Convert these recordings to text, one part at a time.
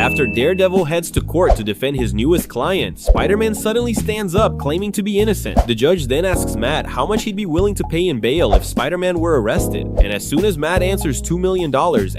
After Daredevil heads to court to defend his newest client, Spider-Man suddenly stands up claiming to be innocent. The judge then asks Matt how much he'd be willing to pay in bail if Spider-Man were arrested, and as soon as Matt answers $2 million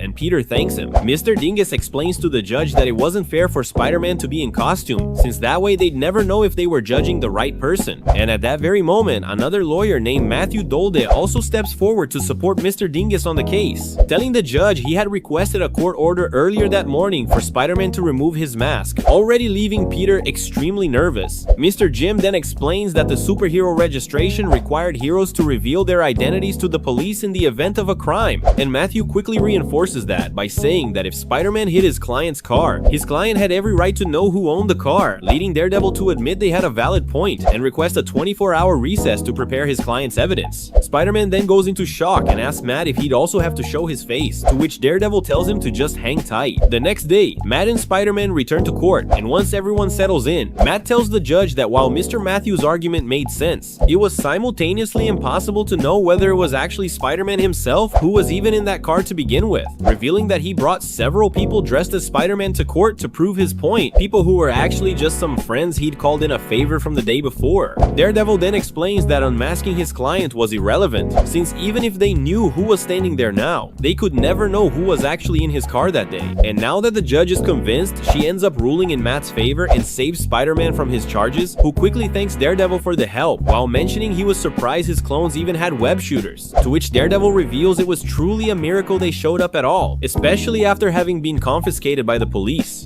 and Peter thanks him, Mr. Dingus explains to the judge that it wasn't fair for Spider-Man to be in costume, since that way they'd never know if they were judging the right person. And at that very moment, another lawyer named Matthew Dolde also steps forward to support Mr. Dingus on the case, telling the judge he had requested a court order earlier that morning for Spider-Man to remove his mask, already leaving Peter extremely nervous. Mr. Jim then explains that the superhero registration required heroes to reveal their identities to the police in the event of a crime, and Matthew quickly reinforces that by saying that if Spider-Man hit his client's car, his client had every right to know who owned the car, leading Daredevil to admit they had a valid point and request a 24-hour recess to prepare his client's evidence. Spider-Man then goes into shock and asks Matt if he'd also have to show his face, to which Daredevil tells him to just hang tight. The next day, Matt and Spider-Man return to court, and once everyone settles in, Matt tells the judge that while Mr. Matthews' argument made sense, it was simultaneously impossible to know whether it was actually Spider-Man himself who was even in that car to begin with, revealing that he brought several people dressed as Spider-Man to court to prove his point, people who were actually just some friends he'd called in a favor from the day before. Daredevil then explains that unmasking his client was irrelevant, since even if they knew who was standing there now, they could never know who was actually in his car that day. And now that the judge is convinced, she ends up ruling in Matt's favor and saves Spider-Man from his charges, who quickly thanks Daredevil for the help, while mentioning he was surprised his clones even had web shooters, to which Daredevil reveals it was truly a miracle they showed up at all, especially after having been confiscated by the police.